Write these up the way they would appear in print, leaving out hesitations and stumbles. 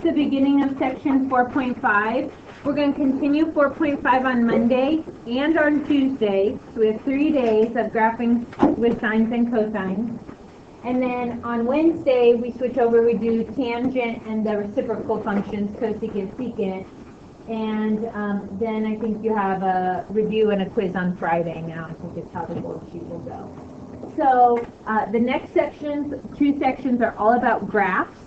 the beginning of section 4.5. We're going to continue 4.5 on Monday and on Tuesday. So we have 3 days of graphing with sines and cosines. And then on Wednesday, we switch over, we do tangent and the reciprocal functions, cosecant, secant. And then I think you have a review and a quiz on Friday now. I think it's how the worksheet will go. So the next sections, 2 sections, are all about graphs.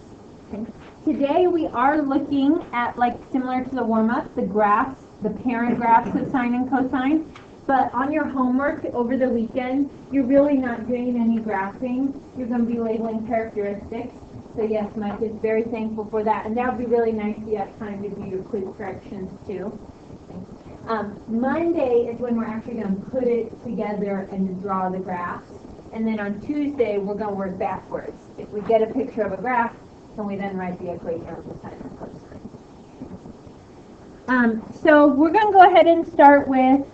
Okay. Today we are looking at, like similar to the warm-up, the graphs, the parent graphs of sine and cosine. But on your homework over the weekend, you're really not doing any graphing. You're going to be labeling characteristics. So yes, Mike is very thankful for that. And that would be really nice if you have time to do your quiz corrections too. Monday is when we're actually going to put it together and draw the graphs. And then on Tuesday, we're going to work backwards. If we get a picture of a graph, can we then write the equation of the sine and cosine? So we're going to go ahead and start with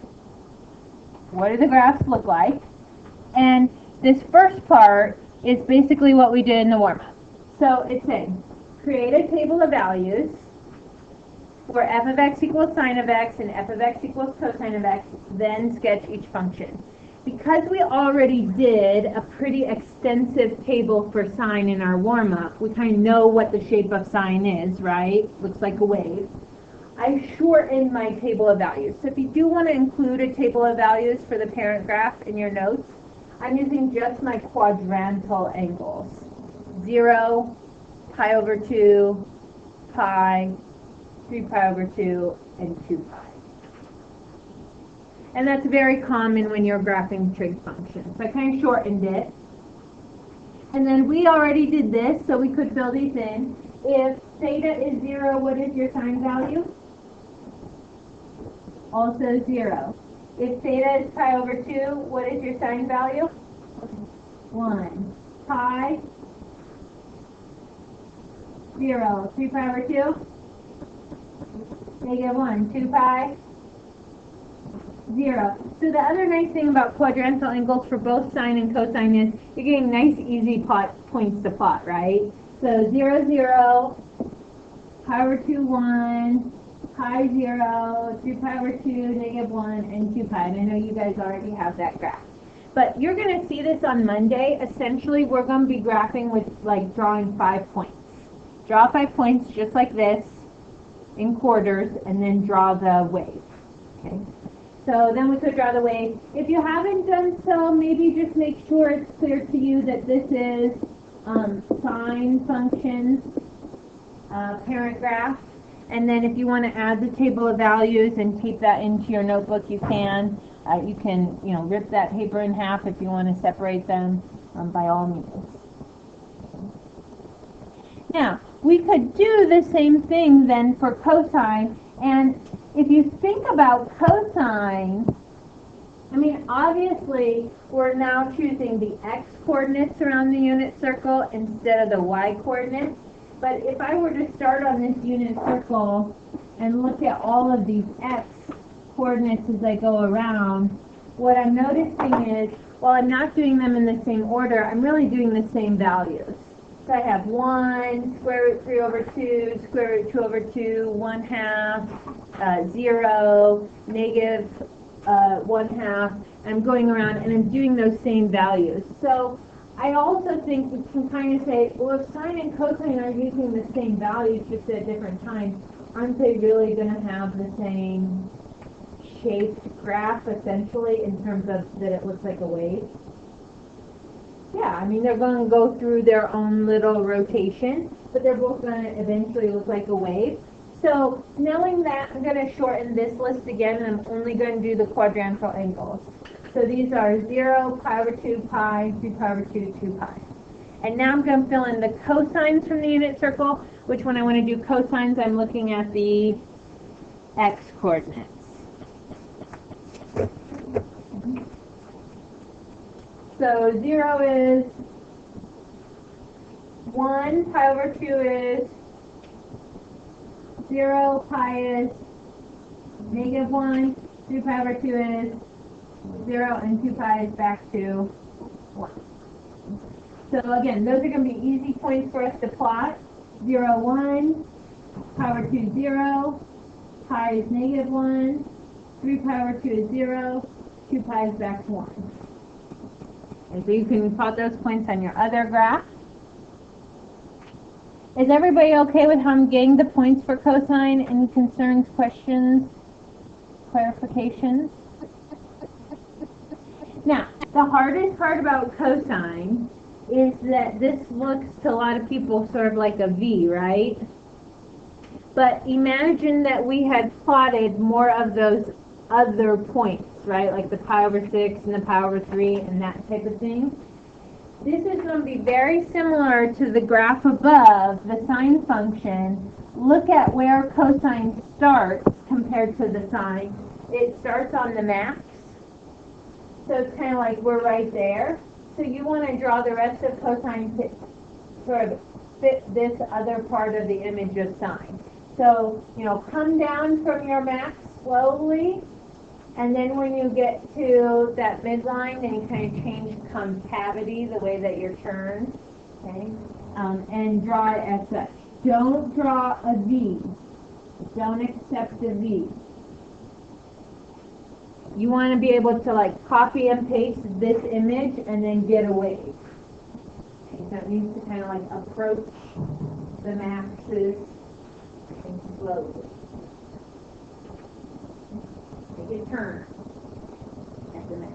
what do the graphs look like? And this first part is basically what we did in the warm-up. So it's saying, create a table of values where f of x equals sine of x and f of x equals cosine of x, then sketch each function. Because we already did a pretty extensive table for sine in our warm-up, we kind of know what the shape of sine is, right? Looks like a wave. I shortened my table of values. So if you do want to include a table of values for the parent graph in your notes, I'm using just my quadrantal angles. 0, pi over 2, pi, 3 pi over 2, and 2 pi. And that's very common when you're graphing trig functions. So I kind of shortened it. And then we already did this, so we could fill these in. If theta is 0, what is your sine value? Also 0. If theta is pi over 2, what is your sine value? 1. Pi, 0. 3 pi over 2? Negative 1. 2 pi? 0. So the other nice thing about quadrantal angles for both sine and cosine is you're getting nice, easy points to plot, right? So 0, 0, pi over 2, 1, pi 0, 3 pi over 2, negative 1, and 2 pi. And I know you guys already have that graph. But you're going to see this on Monday. Essentially, we're going to be graphing with, like, drawing 5 points. Draw 5 points just like this in quarters, and then draw the wave. Okay. So then we could draw the wave. If you haven't done so, maybe just make sure it's clear to you that this is sine functions, parent graph. And then if you want to add the table of values and tape that into your notebook, you can. You can, rip that paper in half if you want to separate them, by all means. Now, we could do the same thing then for cosine. And if you think about cosine, I mean, obviously, we're now choosing the x-coordinates around the unit circle instead of the y-coordinates. But if I were to start on this unit circle and look at all of these x-coordinates as I go around, what I'm noticing is, while I'm not doing them in the same order, I'm really doing the same values. So I have 1, square root 3 over 2, square root 2 over 2, 1 half, 0, negative 1 half. I'm going around and I'm doing those same values. So I also think we can kind of say, well, if sine and cosine are using the same values just at different times, aren't they really going to have the same shaped graph, essentially, in terms of that it looks like a wave? Yeah, I mean, they're going to go through their own little rotation, but they're both going to eventually look like a wave. So knowing that, I'm going to shorten this list again, and I'm only going to do the quadrantal angles. So these are 0, pi over 2, pi, 3 pi over 2, 2 pi. And now I'm going to fill in the cosines from the unit circle, which when I want to do cosines, I'm looking at the x-coordinates. So 0 is 1, pi over 2 is 0, pi is negative 1, 3 pi over 2 is 0, and 2 pi is back to 1. So again, those are going to be easy points for us to plot. 0, 1, 0, pi is -1, 3 pi over 2 is 0, 2 pi is back to 1. And so you can plot those points on your other graph. Is everybody okay with how I'm getting the points for cosine? Any concerns, questions, clarifications? Now, the hardest part about cosine is that this looks to a lot of people sort of like a V, right? But imagine that we had plotted more of those other points, right? Like the pi over 6 and the pi over 3 and that type of thing. This is going to be very similar to the graph above, the sine function. Look at where cosine starts compared to the sine. It starts on the max. So it's kind of like we're right there. So you want to draw the rest of cosine to sort of fit this other part of the image of sine. So, come down from your max slowly. And then when you get to that midline, then you kind of change concavity, the way that you're turned, okay? And draw it as such. Don't draw a V. Don't accept a V. You want to be able to like copy and paste this image and then get away. Okay, so it needs to kind of like approach the maxes and slowly. Take a turn at the max.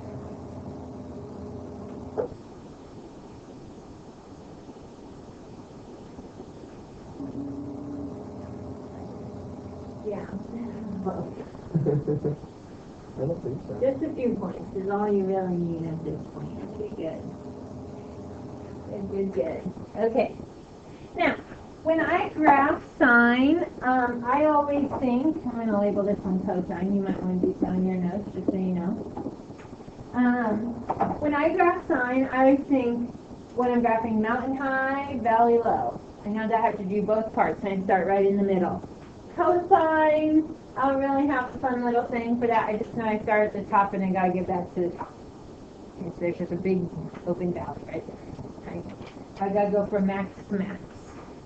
Yeah. I don't think so. Just a few points is all you really need at this point. Okay, good. Okay. Now, when I graph sine, I always think, I'm going to label this one cosine. You might want to do so in your notes, just so you know. When I graph sine, I always think when I'm graphing mountain high, valley low. I know that I have to do both parts, and I start right in the middle. Cosine, I don't really have a fun little thing for that. I just know I start at the top and I gotta get back to the top. Okay, so there's just a big open valley right there. Okay. I gotta go from max to max.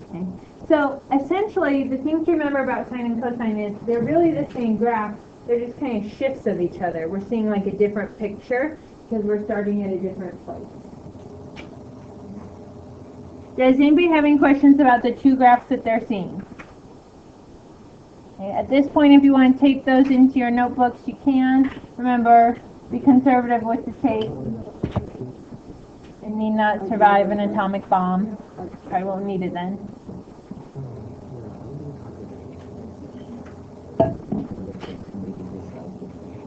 Okay. So essentially, the thing to remember about sine and cosine is they're really the same graph. They're just kind of shifts of each other. We're seeing like a different picture because we're starting at a different place. Does anybody have any questions about the two graphs that they're seeing? Okay, at this point, if you want to tape those into your notebooks, you can. Remember, be conservative with the tape. It need not survive an atomic bomb. Probably won't need it then.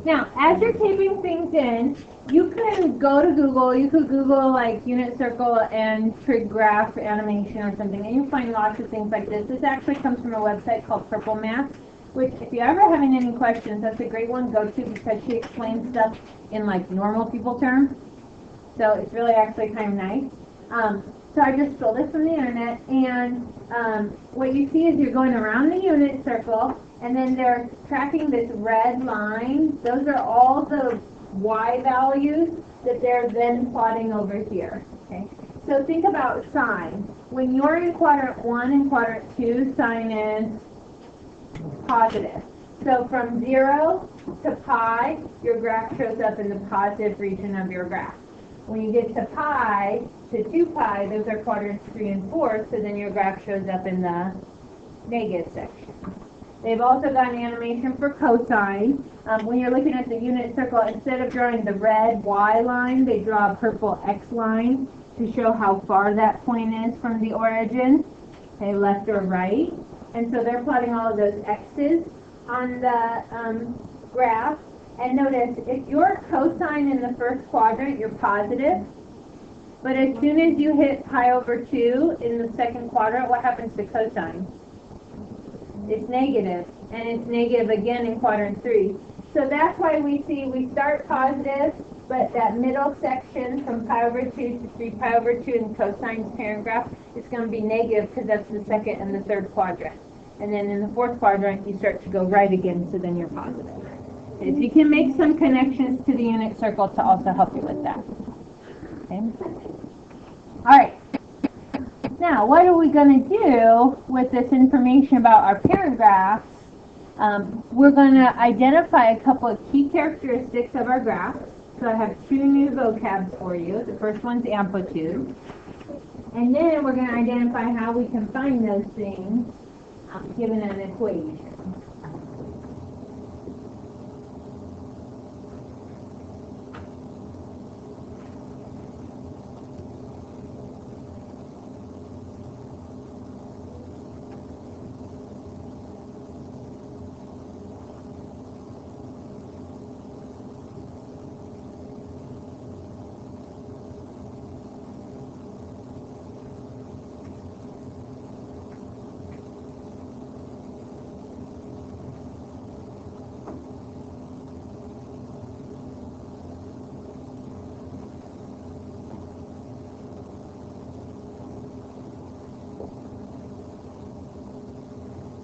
Now, as you're taping things in, you can go to Google. You could Google like unit circle and trig graph animation or something, and you'll find lots of things like this. This actually comes from a website called Purple Math, which if you're ever having any questions, that's a great one to go to because she explains stuff in like normal people terms. So it's really actually kind of nice. So I just stole this from the internet, and what you see is you're going around the unit circle, and then they're tracking this red line. Those are all the y values that they're then plotting over here. Okay. So think about sine. When you're in quadrant 1 and quadrant 2, sine is positive. So from 0 to pi, your graph shows up in the positive region of your graph. When you get to pi to 2 pi, those are quadrants 3 and 4, so then your graph shows up in the negative section. They've also got an animation for cosine. When you're looking at the unit circle, instead of drawing the red y line, they draw a purple x line to show how far that point is from the origin, okay, left or right. And so they're plotting all of those x's on the graph. And notice, if you're cosine in the first quadrant, you're positive. But as soon as you hit pi over 2 in the second quadrant, what happens to cosine? It's negative, and it's negative again in quadrant 3. So that's why we start positive, but that middle section from pi over 2 to 3 pi over 2 in cosine's parent graph is going to be negative because that's the second and the third quadrant. And then in the fourth quadrant, you start to go right again, so then you're positive. Okay, so you can make some connections to the unit circle to also help you with that. Okay. All right. Now, what are we going to do with this information about our parent graphs? We're going to identify a couple of key characteristics of our graph. So I have two new vocabs for you. The first one's amplitude. And then we're going to identify how we can find those things given an equation.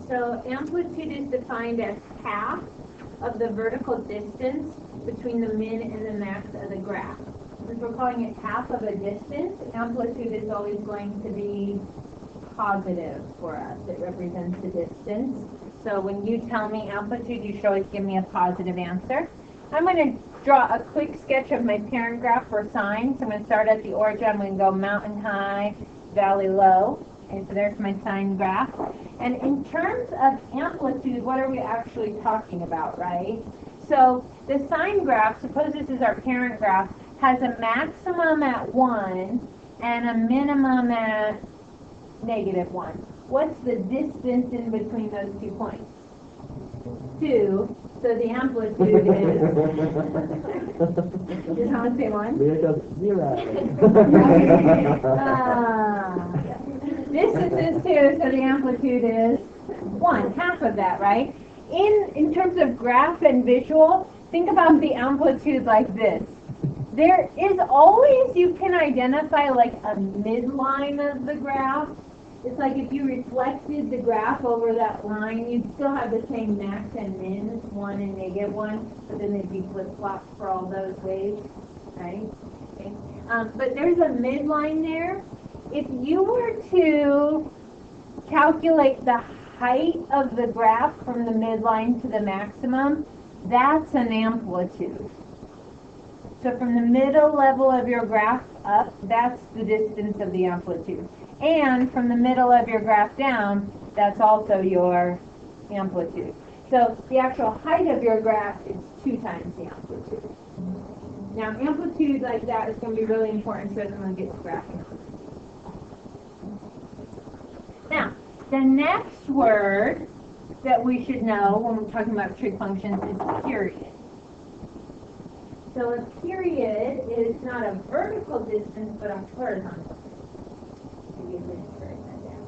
So amplitude is defined as half of the vertical distance between the min and the max of the graph. Since we're calling it half of a distance, amplitude is always going to be positive for us. It represents the distance. So when you tell me amplitude, you should always give me a positive answer. I'm going to draw a quick sketch of my parent graph for sine. So I'm going to start at the origin. I'm going to go mountain high, valley low. Okay, so there's my sine graph. And in terms of amplitude, what are we actually talking about, right? So the sine graph, suppose this is our parent graph, has a maximum at 1 and a minimum at -1. What's the distance in between those 2 points? 2. So the amplitude is... Does someone say 1? There goes 0. This is 2, so the amplitude is 1, half of that, right? In terms of graph and visual, think about the amplitude like this. There is always, you can identify like a midline of the graph. It's like if you reflected the graph over that line, you'd still have the same max and min, 1 and -1, but then they'd be flip-flops for all those waves, right? Okay. But there's a midline there. If you were to calculate the height of the graph from the midline to the maximum, that's an amplitude. So from the middle level of your graph up, that's the distance of the amplitude. And from the middle of your graph down, that's also your amplitude. So the actual height of your graph is 2 times the amplitude. Now amplitude like that is going to be really important to us when we get to graphing. Now, the next word that we should know when we're talking about trig functions is period. So a period is not a vertical distance, but a horizontal distance. Maybe I'm going to write that down.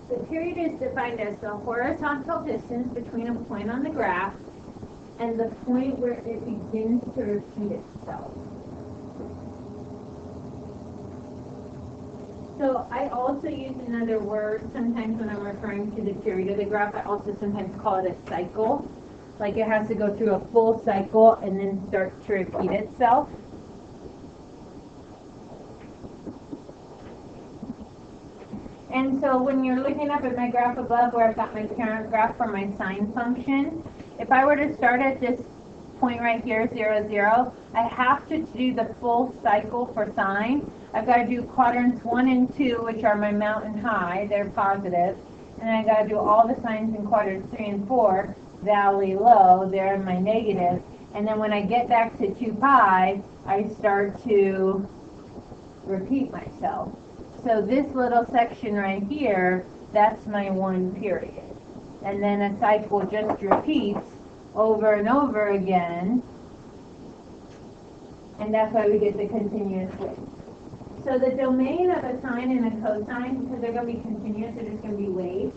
The period is defined as the horizontal distance between a point on the graph and the point where it begins to repeat itself. So I also use another word sometimes when I'm referring to the period of the graph. I also sometimes call it a cycle. Like it has to go through a full cycle and then start to repeat itself. And so when you're looking up at my graph above where I've got my parent graph for my sine function, if I were to start at this point right here, 0, 0, I have to do the full cycle for sine. I've got to do quadrants 1 and 2, which are my mountain high, they're positive. And I got to do all the signs in quadrants 3 and 4, valley low, they're my negative. And then when I get back to 2 pi, I start to repeat myself. So this little section right here, that's my 1 period. And then a cycle just repeats over and over again. And that's why we get the continuous wave. So the domain of a sine and a cosine, because they're going to be continuous, they're just going to be waves,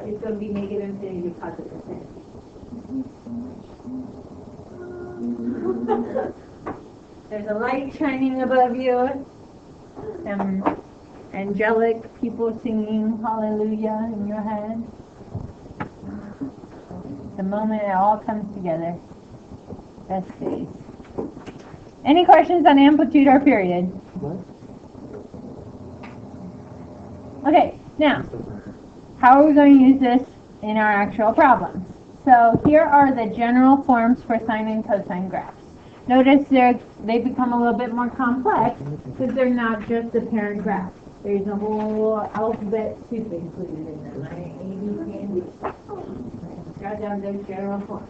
is going to be negative infinity to positive infinity. There's a light shining above you. Some angelic people singing hallelujah in your head. The moment it all comes together. Best days. Any questions on amplitude or period? What? Okay, now, how are we going to use this in our actual problems? So here are the general forms for sine and cosine graphs. Notice they become a little bit more complex because they're not just a parent graph. There's a whole alphabet soup included in them, right? A, B, C, and D. Jot down those general forms.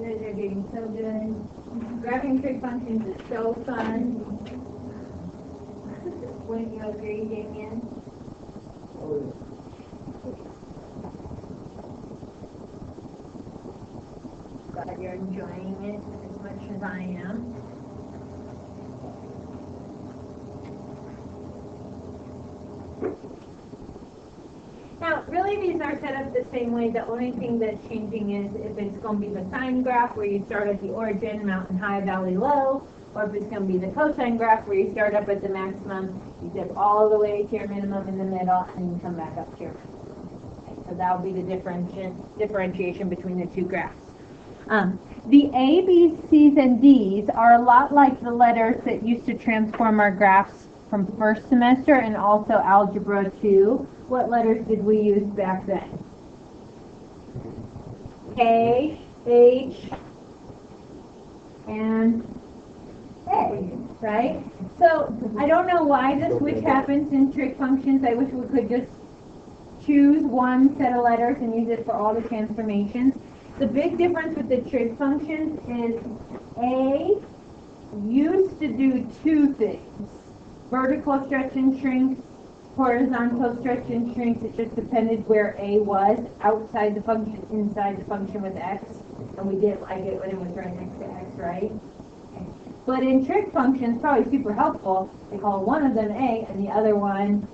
You guys are getting so good. Graphing trig functions is so fun. Wouldn't you agree, Damien? Glad you're enjoying it as much as I am. Now, really these are set up the same way. The only thing that's changing is if it's going to be the sine graph where you start at the origin, mountain high, valley low, or if it's going to be the cosine graph where you start up at the maximum, you dip all the way to your minimum in the middle, and you come back up to your maximum. Okay, so that will be the differentiation between the two graphs. The A, B, C's, and D's are a lot like the letters that used to transform our graphs from first semester and also Algebra 2. What letters did we use back then? K, H, and A, right? So I don't know why the switch happens in trig functions. I wish we could just choose one set of letters and use it for all the transformations. The big difference with the trig functions is A used to do 2 things. Vertical stretch and shrink, horizontal stretch and shrinks. It just depended where A was, outside the function, inside the function with X. And we didn't like it when it was right next to X, right? Okay. But in trig functions, probably super helpful, they call one of them A and the other one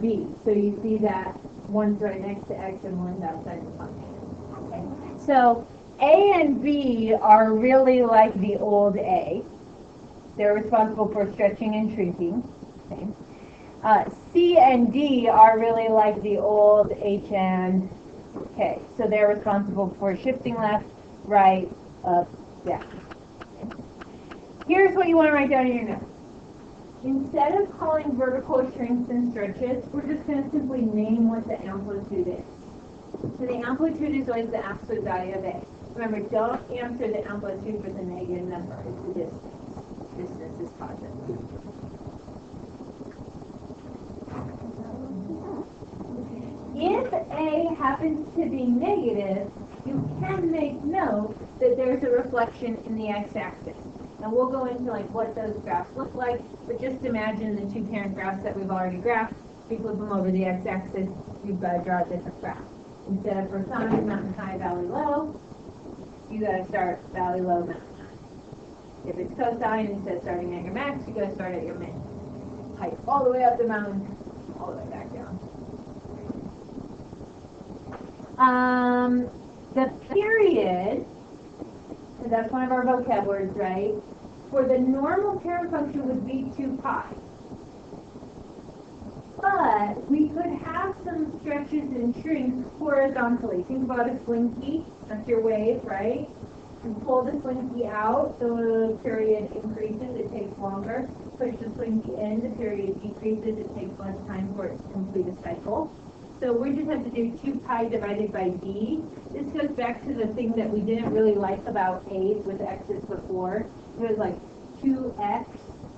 B. So you see that one's right next to X and one's outside the function. Okay. So A and B are really like the old A. They're responsible for stretching and shrinking. Okay. C and D are really like the old H and K. So they're responsible for shifting left, right, up, down. Okay. Here's what you want to write down in your notes. Instead of calling vertical shrinks and stretches, we're just going to simply name what the amplitude is. So the amplitude is always the absolute value of A. Remember, don't answer the amplitude with a negative number. It's the distance. Distance is positive. If A happens to be negative, you can make note that there's a reflection in the x-axis. And we'll go into like what those graphs look like, but just imagine the 2 parent graphs that we've already graphed. We flip them over the x-axis, you've got to draw a different graph. Instead of for sine, mountain high, valley low, you got to start valley low, mountain high. If it's cosine, instead of starting at your max, you got to start at your min. Hike all the way up the mountain, all the way back down. The period, so that's one of our vocab words, right? For the normal parent function would be 2 pi. But we could have some stretches and shrinks horizontally. Think about a slinky. That's your wave, right? You pull the slinky out, the period increases, it takes longer. Push the slinky in, the period decreases, it takes less time for it to complete a cycle. So we just have to do 2 pi divided by d. This goes back to the thing that we didn't really like about a's with x's before. It was like 2x,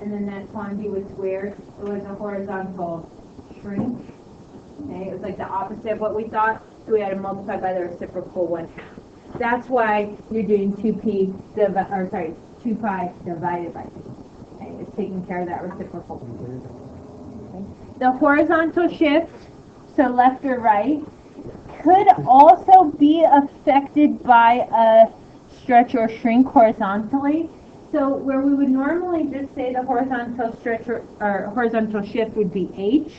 and then that quantity was squared. It was a horizontal shrink. Okay, it was like the opposite of what we thought, so we had to multiply by the reciprocal 1/2. That's why you're doing 2 pi divided by 2. Okay, it's taking care of that reciprocal. Okay. The horizontal shift, so left or right, could also be affected by a stretch or shrink horizontally. So where we would normally just say the horizontal stretch or horizontal shift would be H,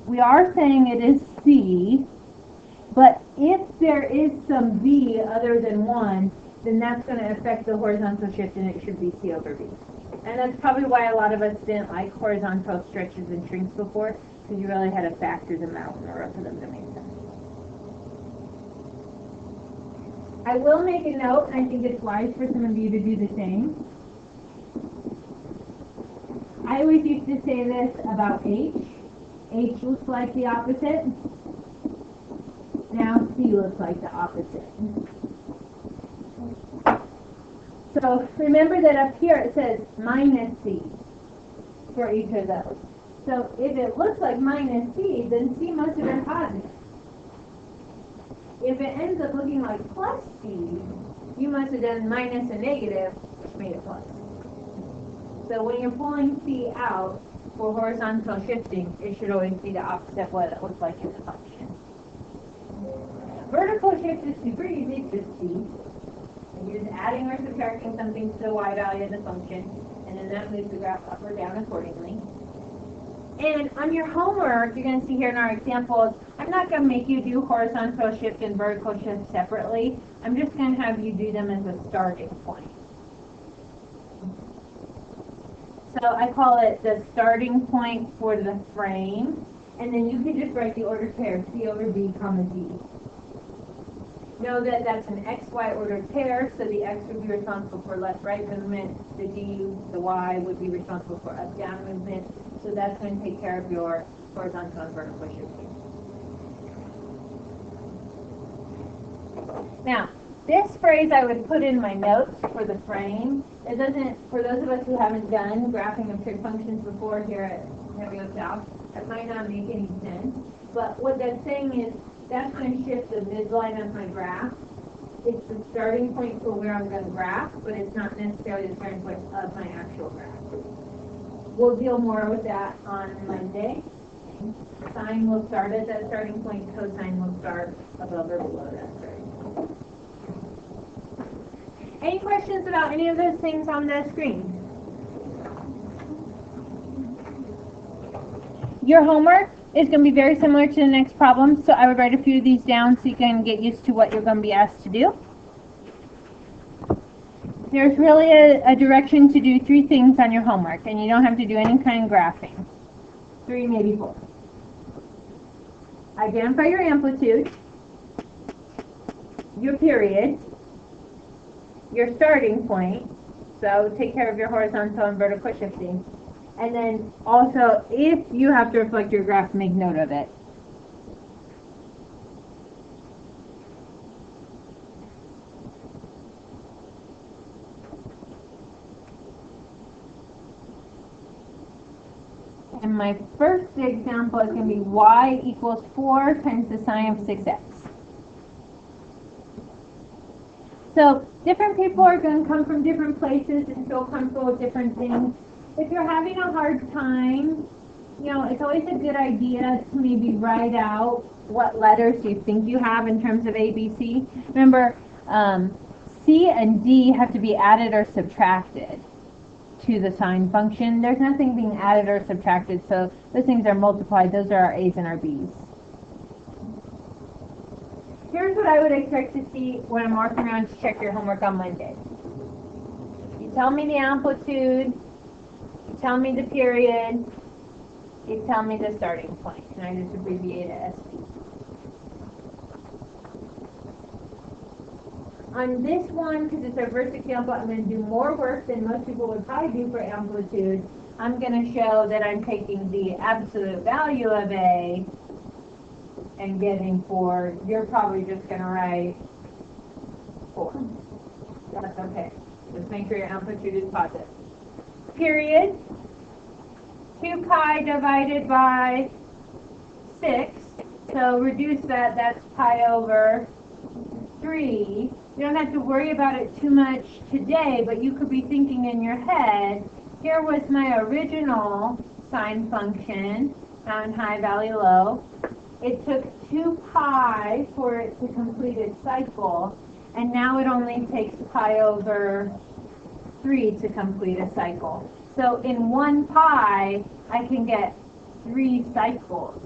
we are saying it is C, but if there is some V other than 1, then that's going to affect the horizontal shift and it should be C over V. And that's probably why a lot of us didn't like horizontal stretches and shrinks before, because you really had to factor them out in order for them to make sense. I will make a note, and I think it's wise for some of you to do the same. I always used to say this about H. H looks like the opposite. Now C looks like the opposite. So remember that up here it says minus C for each of those. So if it looks like minus C, then C must have been positive. If it ends up looking like plus C, you must have done minus and negative, which made it plus. So when you're pulling C out for horizontal shifting, it should always be the opposite of what it looks like in the function. Vertical shift is super easy, it's just C. And you're just adding or subtracting something to the y value of the function, and then that moves the graph up or down accordingly. And on your homework, you're going to see here in our examples, I'm not going to make you do horizontal shift and vertical shift separately. I'm just going to have you do them as a starting point. So I call it the starting point for the frame. And then you can just write the ordered pair, C over B, comma D. Know that that's an XY ordered pair, so the X would be responsible for left-right movement, the D, the Y would be responsible for up-down movement, so that's going to take care of your horizontal and vertical shifting. Now, this phrase I would put in my notes for the frame. It doesn't, for those of us who haven't done graphing of trig functions before here at Nevio South, that might not make any sense, but what that's saying is that's going to shift the midline of my graph. It's the starting point for where I'm going to graph, but it's not necessarily the starting point of my actual graph. We'll deal more with that on Monday. Sine will start at that starting point, cosine will start above or below that starting point. Any questions about any of those things on the screen? Your homework is going to be very similar to the next problem, so I would write a few of these down so you can get used to what you're going to be asked to do. There's really a direction to do 3 things on your homework, and you don't have to do any kind of graphing. 3, maybe 4. Identify your amplitude, your period, your starting point, so take care of your horizontal and vertical shifting. And then also, if you have to reflect your graph, make note of it. And my first example is going to be y equals 4 times the sine of 6x. So different people are going to come from different places and feel comfortable with different things. If you're having a hard time, you know, it's always a good idea to maybe write out what letters you think you have in terms of A, B, C. Remember, C and D have to be added or subtracted to the sine function. There's nothing being added or subtracted, so those things are multiplied. Those are our A's and our B's. Here's what I would expect to see when I'm walking around to check your homework on Monday. You tell me the amplitude, you tell me the period, you tell me the starting point, and I just abbreviate it SP. On this one, because it's our first example, I'm going to do more work than most people would probably do for amplitude. I'm going to show that I'm taking the absolute value of A and getting 4. You're probably just going to write 4. That's okay. Just make sure your amplitude is positive. Period. 2 pi divided by 6. So reduce that, that's pi over 3. You don't have to worry about it too much today, but you could be thinking in your head, here was my original sine function, mountain high, valley low. It took 2 pi for it to complete its cycle, and now it only takes pi over 3 to complete a cycle. So in 1 pi, I can get 3 cycles.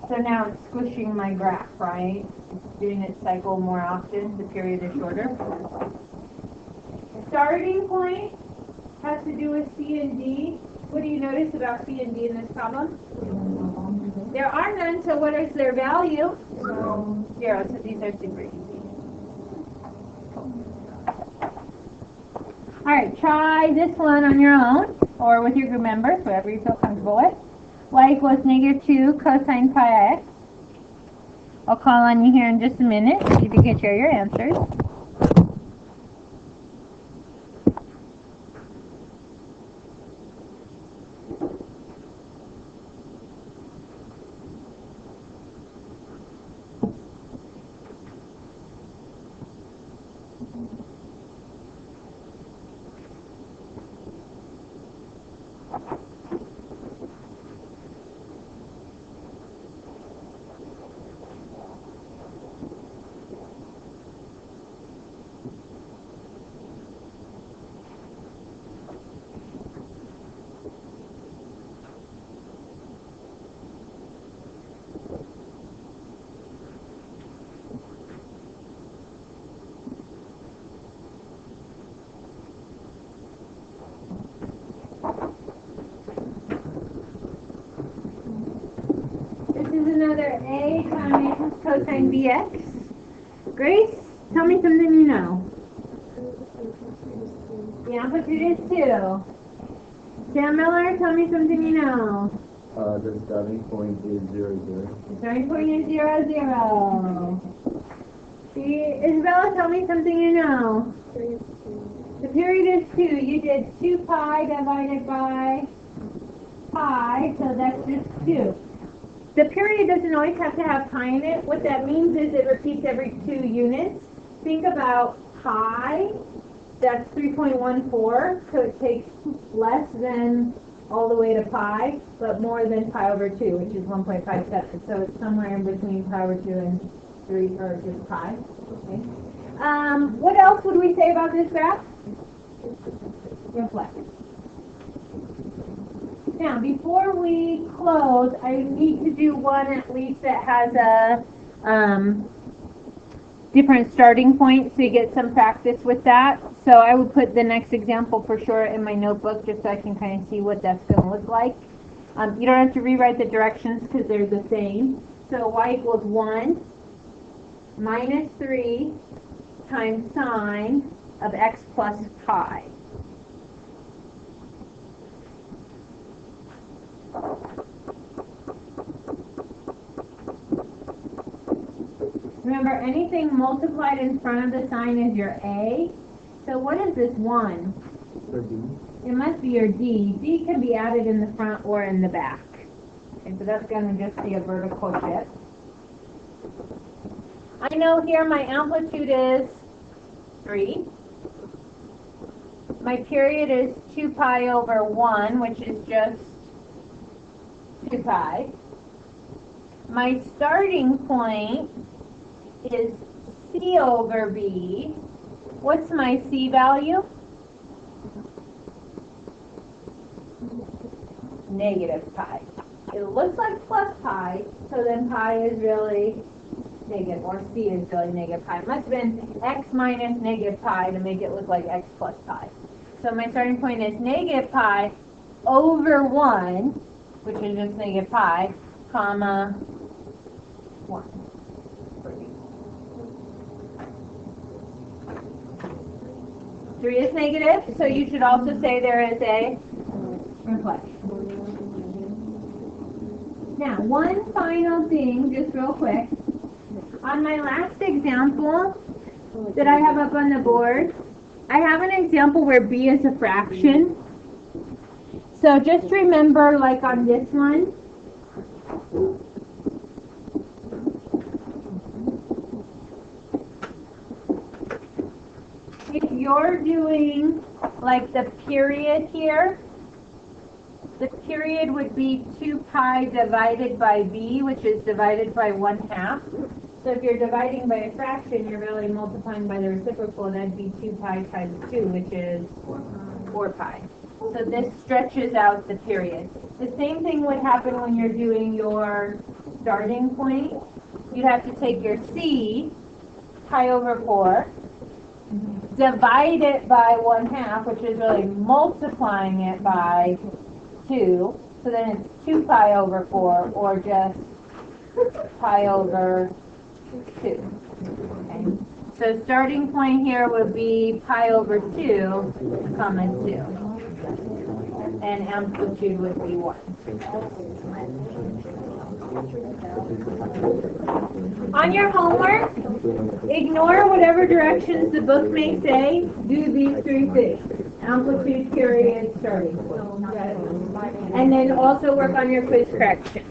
So now it's squishing my graph, right? It's doing its cycle more often, the period is shorter. The starting point has to do with C and D. What do you notice about C and D in this problem? There are none, so what is their value? 0, so these are super easy. Alright, try this one on your own, or with your group members, whatever you feel comfortable with. Y equals -2 cosine pi x. I'll call on you here in just a minute, see if you can share your answers. Another A times cosine bx. Grace, tell me something you know. The amplitude is 2. Sam Miller, tell me something you know. The starting point is 0, 0. The starting point is 0, 0. Isabella, tell me something you know. The period is 2. You did 2 pi divided by pi, so that's just 2. The period doesn't always have to have pi in it. What that means is it repeats every 2 units. Think about pi, that's 3.14, so it takes less than all the way to pi, but more than pi over 2, which is 1.57. So it's somewhere in between pi over 2 and 3, or just pi. Okay. What else would we say about this graph? Reflect. Now, before we close, I need to do one at least that has a different starting point so you get some practice with that. So I would put the next example for sure in my notebook just so I can kind of see what that's going to look like. You don't have to rewrite the directions because they're the same. So y equals 1 minus 3 times sine of x plus pi. Remember, anything multiplied in front of the sign is your A. So what is this 1? For D. It must be your D. D can be added in the front or in the back. Okay, so that's going to just be a vertical shift. I know here my amplitude is 3. My period is 2 pi over 1, which is just 2 pi. My starting point is C over B. What's my C value? Negative pi. It looks like plus pi, so then pi is really negative, or C is really negative pi. It must have been x minus negative pi to make it look like x plus pi. So my starting point is negative pi over 1, which is just negative pi, comma 1. 3 is negative, so you should also say there is a reflection. Now, one final thing, just real quick. On my last example that I have up on the board, I have an example where b is a fraction. So just remember, like on this one, you're doing like the period here, the period would be 2 pi divided by b, which is divided by 1/2. So if you're dividing by a fraction, you're really multiplying by the reciprocal, that'd be 2 pi times 2, which is 4 pi. So this stretches out the period. The same thing would happen when you're doing your starting point. You'd have to take your c, pi over 4, divide it by 1/2, which is really multiplying it by 2. So then it's 2 pi over 4, or just pi over 2. Okay. So starting point here would be pi over 2, comma 2. And amplitude would be 1. On your homework, ignore whatever directions the book may say. Do these 3 things. Amplitude, period, starting point. And then also work on your quiz correction.